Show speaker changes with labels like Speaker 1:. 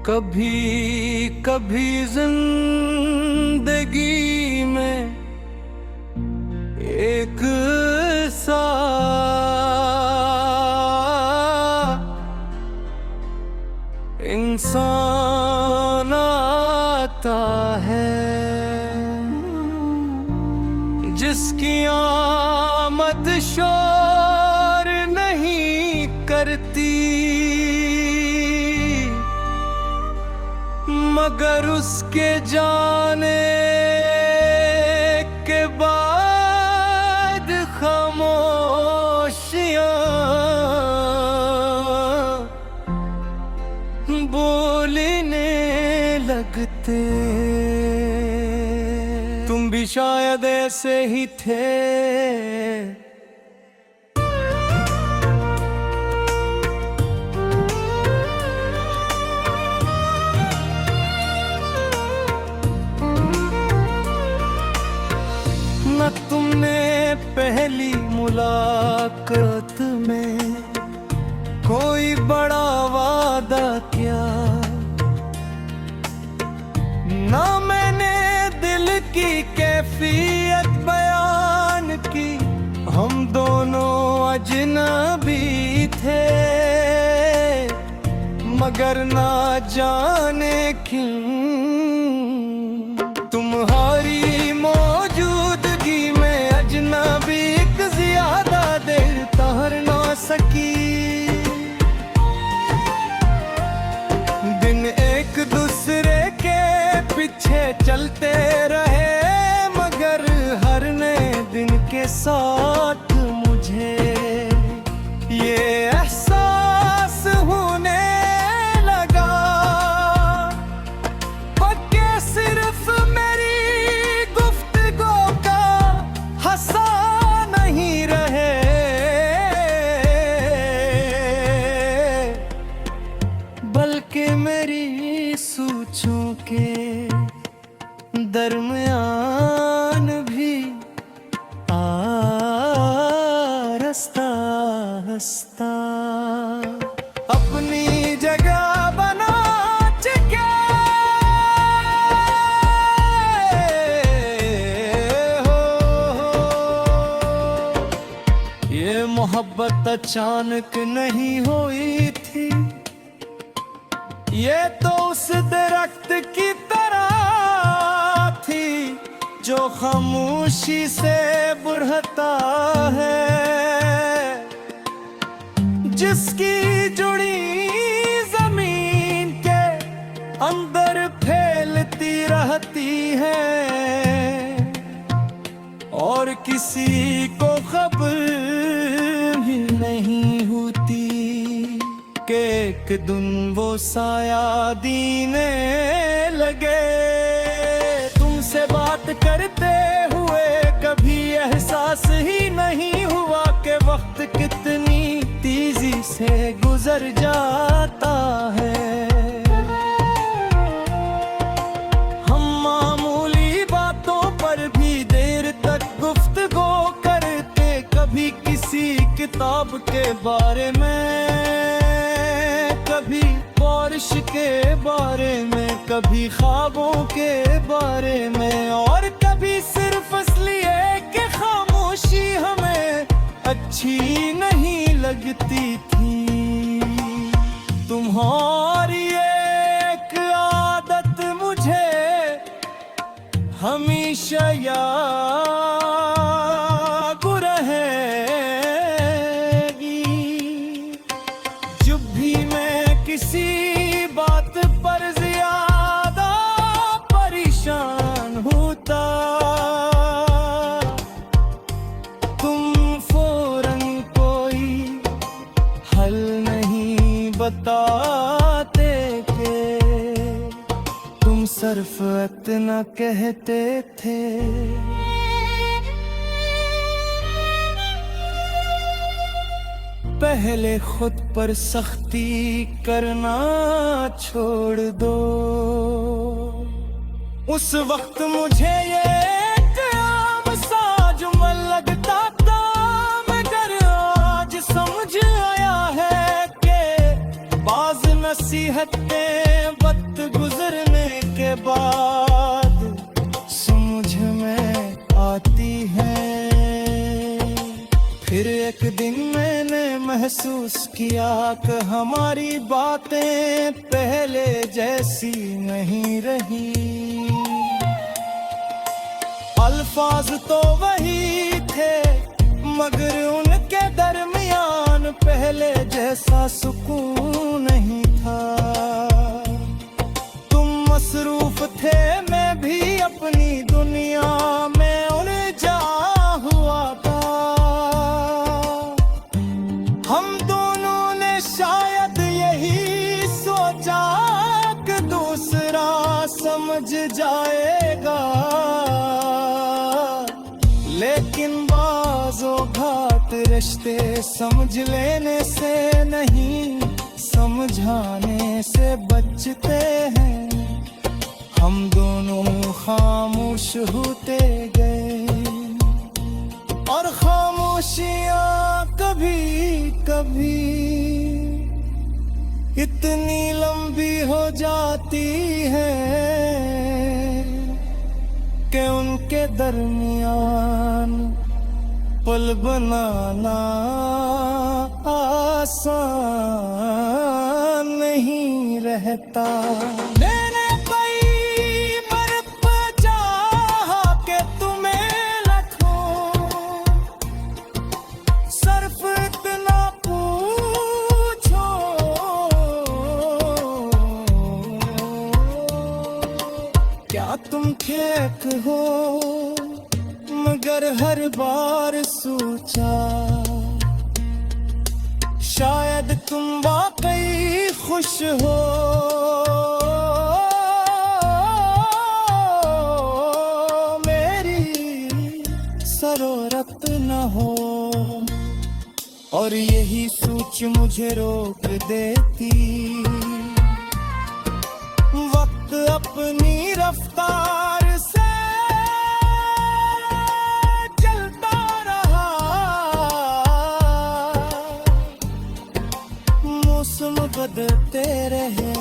Speaker 1: कभी कभी जिंदगी में एक सा इंसान आता है जिसकी आमद शोर नहीं करती, मगर उसके जाने के बाद खामोशियां बोलने लगते। तुम भी शायद ऐसे ही थे, न तुमने पहली मुलाकात में कोई बड़ा वादा किया, ना मैंने दिल की कैफियत बयान की। हम दोनों अजनबी थे, मगर ना जाने क्यों तुम्हारी मौजूदगी में अजनबी एक ज्यादा देर ठहर ना सकी। दिन एक दूसरे के पीछे चलते रहे, मगर हर नए दिन के साथ मुझे ये एहसास होने लगा पक्के सिर्फ मेरी गुफ्तगू का हंसा नहीं रहे, बल्कि मेरी सोचों के दरमियान भी रास्ता हंसता अपनी जगह बना चुके हो। ये मोहब्बत अचानक नहीं हुई थी, ये तो उस दरख्त की तरह थी जो खामोशी से बुढ़ता है, जिसकी जुड़ी जमीन के अंदर फैलती रहती है और किसी को खबर भी नहीं होती कि एक दिन वो साया दीने लगे। तुमसे बात करते हुए कभी एहसास ही नहीं हुआ कि वक्त कितनी तेजी से गुजर जाता है। हम मामूली बातों पर भी देर तक गुफ्तगू करते, कभी किसी किताब के बारे में, कभी बारिश के बारे में, कभी ख्वाबों के बारे में, और कभी सिर्फ इसलिए कि खामोशी हमें अच्छी नहीं लगती थी। तुम्हारी एक आदत मुझे हमेशा याद रहेगी। जब भी मैं किसी बात पर ज्यादा परेशान होता, तुम फौरन कोई हल नहीं बताते के तुम सिर्फ इतना कहते थे। पहले खुद पर सख्ती करना छोड़ दो। उस वक्त मुझे ये आम सा जुमल लगता था, मगर आज समझ आया है कि बाज नसीहतें वक्त गुजरने के बाद समझ में आती है। फिर एक दिन मैंने महसूस किया कि हमारी बातें पहले जैसी नहीं रही। अल्फाज तो वही थे, मगर उनके दरमियान पहले जैसा सुकून नहीं था। तुम मसरूफ थे, मैं भी अपनी दुनिया में उलझा हुआ था। हम दोनों ने शायद यही सोचा कि दूसरा समझ जाएगा, लेकिन बाज़ो घात रिश्ते समझ लेने से नहीं, समझाने से बचते हैं। हम दोनों खामोश होते गए और खामोशियां कभी कभी इतनी लंबी हो जाती है कि उनके दरमियान पल बनाना आसान नहीं रहता। मैंने कई मरतबा चाहा कि तुम्हें रखूं, सिर्फ इतना पूछो क्या तुम ठीक हो, मगर हर बार सोचा शायद तुम वाकई खुश हो। मेरी जरूरत न हो, और यही सोच मुझे रोक देती। वक्त अपनी रफ्तार से मौसम बदलते रहे,